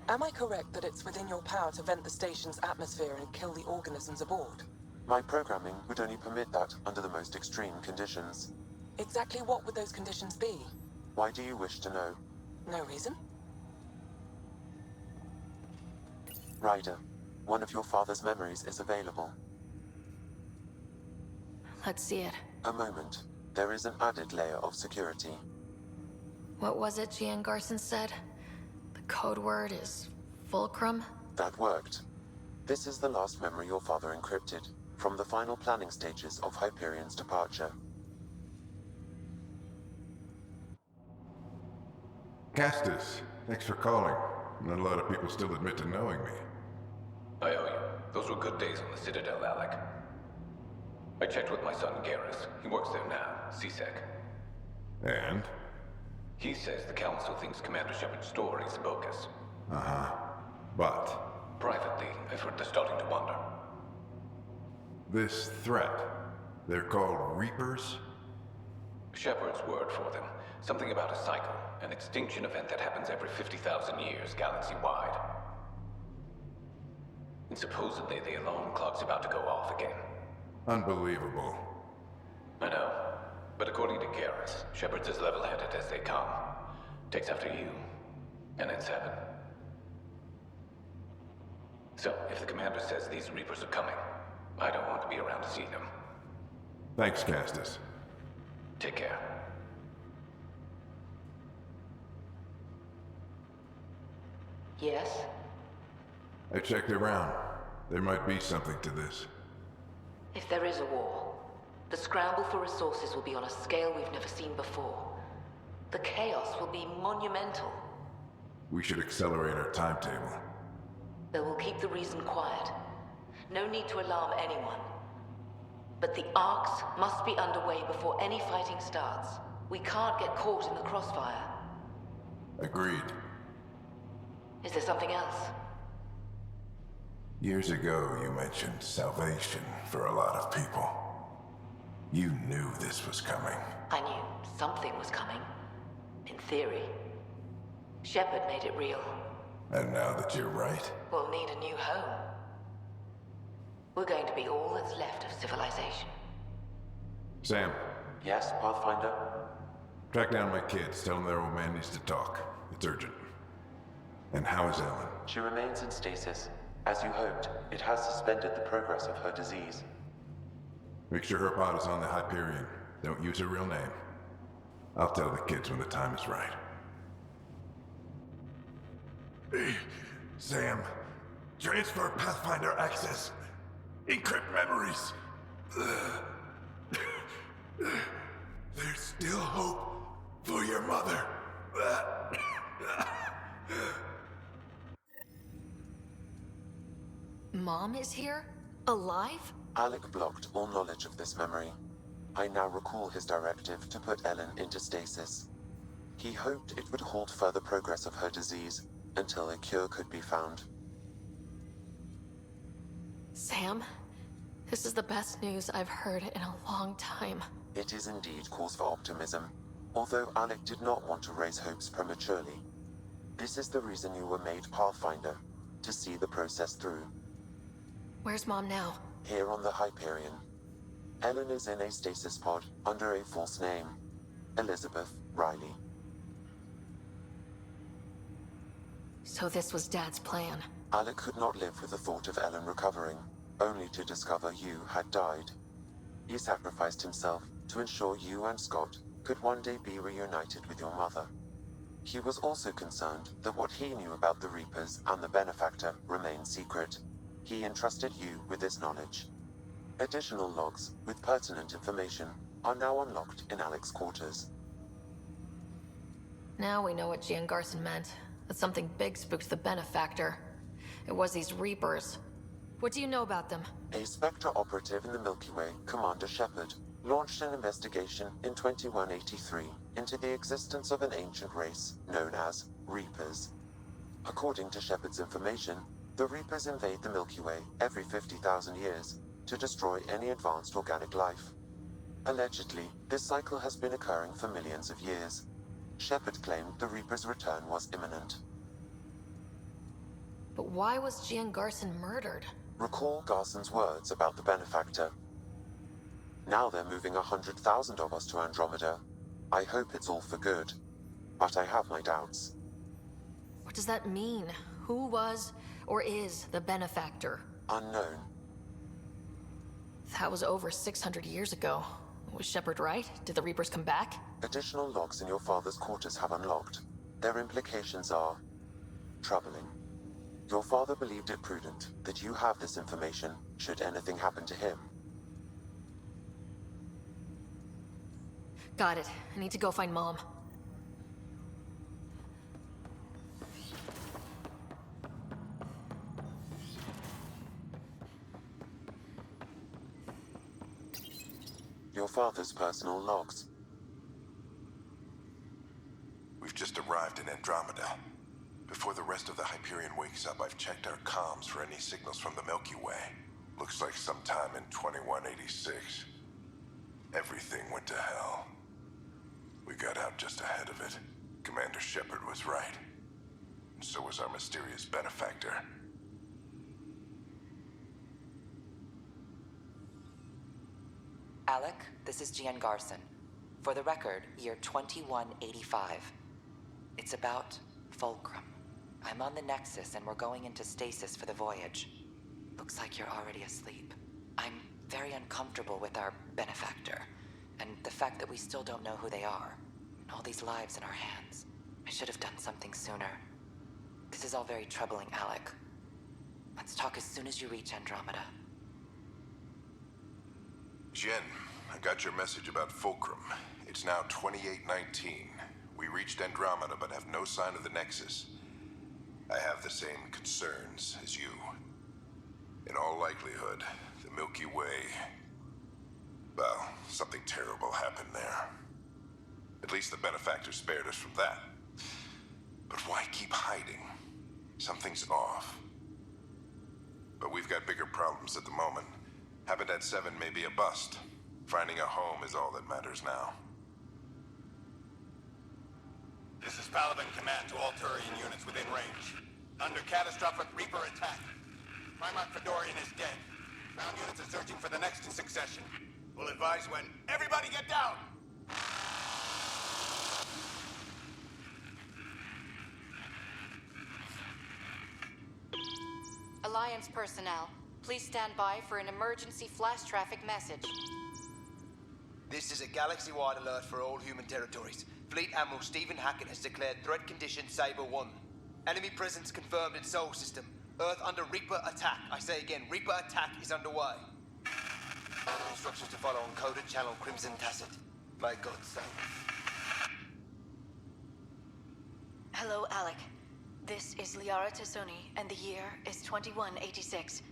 Am I correct that it's within your power to vent the station's atmosphere and kill the organisms aboard? My programming would only permit that under the most extreme conditions. Exactly what would those conditions be? Why do you wish to know? No reason? Ryder, one of your father's memories is available. Let's see it. A moment. There is an added layer of security. What was it Gian Garson said? The code word is fulcrum? That worked. This is the last memory your father encrypted, from the final planning stages of Hyperion's departure. Castus, thanks for calling. Not a lot of people still admit to knowing me. I owe you. Those were good days on the Citadel, Alec. I checked with my son, Garrus. He works there now, CSEC. And? He says the Council thinks Commander Shepard's story is bogus. Uh-huh. But? Privately, I've heard they're starting to wonder. This threat, they're called Reapers? Shepard's word for them. Something about a cycle, an extinction event that happens every 50,000 years, galaxy-wide. And supposedly the alarm clock's about to go off again. Unbelievable. I know. But according to Garrus, Shepard's as level-headed as they come. Takes after you. And then 7. So, if the commander says these Reapers are coming, I don't want to be around to see them. Thanks, Castus. Take care. Yes? I checked around. There might be something to this. If there is a war, the scramble for resources will be on a scale we've never seen before. The chaos will be monumental. We should accelerate our timetable. They will keep the reason quiet. No need to alarm anyone. But the arcs must be underway before any fighting starts. We can't get caught in the crossfire. Agreed. Is there something else? Years ago, you mentioned salvation for a lot of people. You knew this was coming. I knew something was coming. In theory. Shepard made it real. And now that you're right, We'll need a new home. We're going to be all that's left of civilization. Sam, Yes, Pathfinder? track down my kids. Tell them their old man needs to talk. It's urgent. And how is Ellen? She remains in stasis. As you hoped, it has suspended the progress of her disease. Make sure her pod is on the Hyperion. Don't use her real name. I'll tell the kids when the time is right. Sam, transfer Pathfinder access. Encrypt memories. There's still hope for your mother. Mom is here? Alive? Alec blocked all knowledge of this memory. I now recall his directive to put Ellen into stasis. He hoped it would halt further progress of her disease until a cure could be found. Sam, this is the best news I've heard in a long time. It is indeed cause for optimism, although Alec did not want to raise hopes prematurely. This is the reason you were made Pathfinder, to see the process through. Where's Mom now? Here on the Hyperion. Ellen is in a stasis pod under a false name, Elizabeth Riley. So this was Dad's plan. Alec could not live with the thought of Ellen recovering, only to discover you had died. He sacrificed himself to ensure you and Scott could one day be reunited with your mother. He was also concerned that what he knew about the Reapers and the Benefactor remained secret. He entrusted you with this knowledge. Additional logs with pertinent information are now unlocked in Alec's quarters. Now we know what Gian Garson meant. That something big spooked the Benefactor. It was these Reapers. What do you know about them? A Spectre operative in the Milky Way, Commander Shepard, launched an investigation in 2183 into the existence of an ancient race known as Reapers. According to Shepard's information, the Reapers invade the Milky Way every 50,000 years to destroy any advanced organic life. Allegedly, this cycle has been occurring for millions of years. Shepard claimed the Reapers' return was imminent. But why was Gian Garson murdered? Recall Garson's words about the benefactor. Now they're moving 100,000 of us to Andromeda. I hope it's all for good, but I have my doubts. What does that mean? Who was, or is, the benefactor? Unknown. That was over 600 years ago. Was Shepard right? Did the Reapers come back? Additional logs in your father's quarters have unlocked. Their implications are troubling. Your father believed it prudent that you have this information should anything happen to him. Got it. I need to go find Mom. Your father's personal logs. We've just arrived in Andromeda. Before the rest of the Hyperion wakes up, I've checked our comms for any signals from the Milky Way. Looks like sometime in 2186. Everything went to hell. We got out just ahead of it. Commander Shepard was right. And so was our mysterious benefactor. Alec, this is Gian Garson. For the record, year 2185. It's about Fulcrum. I'm on the Nexus and we're going into stasis for the voyage. Looks like you're already asleep. I'm very uncomfortable with our benefactor, and the fact that we still don't know who they are. All these lives in our hands. I should have done something sooner. This is all very troubling, Alec. Let's talk as soon as you reach Andromeda. Jen, I got your message about Fulcrum. It's now 2819. We reached Andromeda but have no sign of the Nexus. I have the same concerns as you. In all likelihood, the Milky Way... well, something terrible happened there. At least the benefactor spared us from that. But why keep hiding? Something's off. But we've got bigger problems at the moment. Habitat 7 may be a bust. Finding a home is all that matters now. This is Paladin Command to all Turian units within range. Under catastrophic Reaper attack. Primarch Fedorian is dead. Ground units are searching for the next in succession. We'll advise when. Everybody get down! Alliance personnel, please stand by for an emergency flash traffic message. This is a galaxy-wide alert for all human territories. Fleet Admiral Stephen Hackett has declared threat condition Saber 1. Enemy presence confirmed in Sol System. Earth under Reaper attack. I say again, Reaper attack is underway. Instructions to follow on coded channel Crimson Tacit. May God save. Hello, Alec. This is Liara Tassoni, and the year is 2186.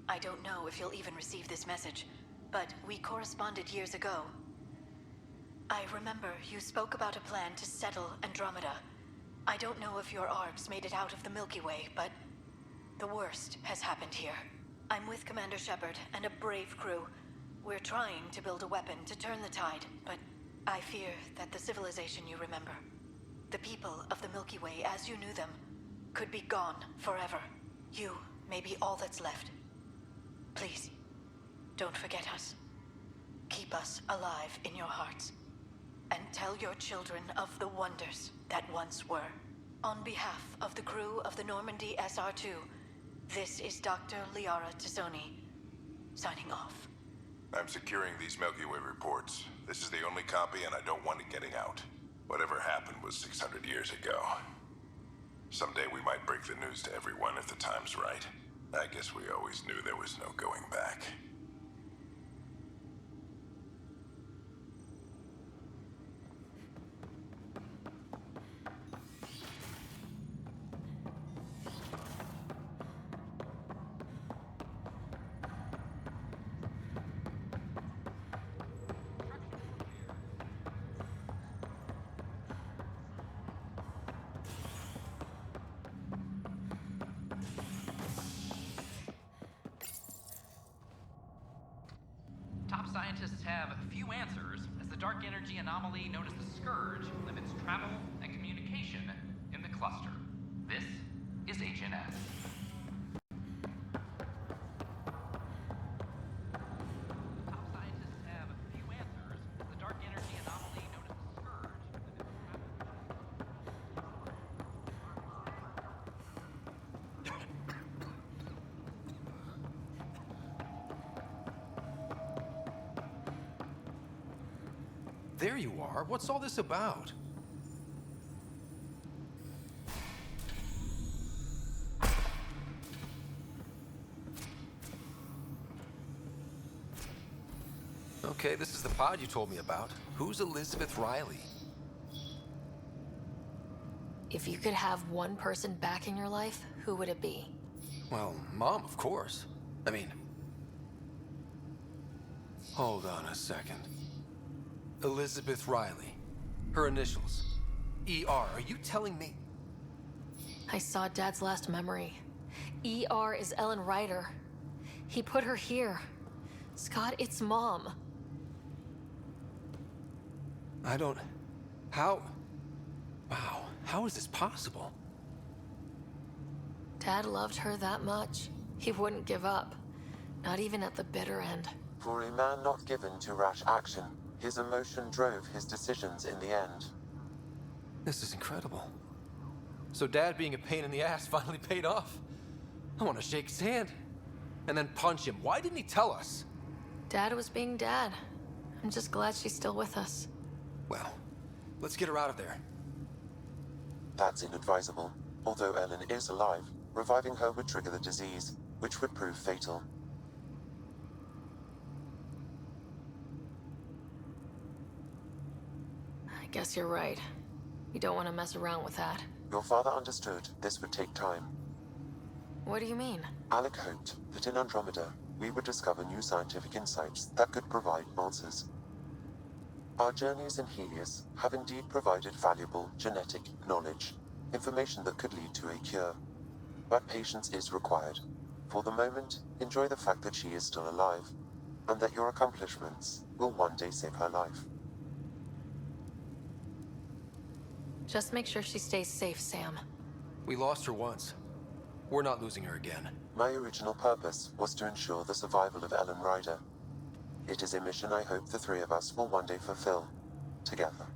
I don't know if you'll even receive this message, but we corresponded years ago. I remember you spoke about a plan to settle Andromeda. I don't know if your arcs made it out of the Milky Way, but the worst has happened here. I'm with Commander Shepard and a brave crew. We're trying to build a weapon to turn the tide, but I fear that the civilization you remember, the people of the Milky Way as you knew them, could be gone forever. You may be all that's left. Please, don't forget us. Keep us alive in your hearts. And tell your children of the wonders that once were. On behalf of the crew of the Normandy SR-2, this is Dr. Liara Tassoni, signing off. I'm securing these Milky Way reports. This is the only copy and I don't want it getting out. Whatever happened was 600 years ago. Someday we might break the news to everyone if the time's right. I guess we always knew there was no going back. Top scientists have few answers, as the dark energy anomaly known as the Scourge limits travel and communication in the cluster. This is HNS. there you are. What's all this about? Okay, this is the pod you told me about. Who's Elizabeth Riley? If you could have one person back in your life, who would it be? Well, Mom, of course. I mean... Hold on a second. Elizabeth Riley. Her initials. ER. Are you telling me? I saw Dad's last memory. ER is Ellen Ryder. He put her here. Scott, it's Mom. I don't... How... Wow, how is this possible? Dad loved her that much. He wouldn't give up. Not even at the bitter end. For a man not given to rash action, his emotion drove his decisions in the end. This is incredible. So Dad being a pain in the ass finally paid off. I want to shake his hand. And then punch him. Why didn't he tell us? Dad was being Dad. I'm just glad she's still with us. Well, let's get her out of there. That's inadvisable. Although Ellen is alive, reviving her would trigger the disease, which would prove fatal. I guess you're right. You don't want to mess around with that. Your father understood this would take time. What do you mean? Alec hoped that in Andromeda, we would discover new scientific insights that could provide answers. Our journeys in Helios have indeed provided valuable genetic knowledge, information that could lead to a cure. But patience is required. For the moment, enjoy the fact that she is still alive, and that your accomplishments will one day save her life. Just make sure she stays safe, Sam. We lost her once. We're not losing her again. My original purpose was to ensure the survival of Ellen Ryder. It is a mission I hope the three of us will one day fulfill, together.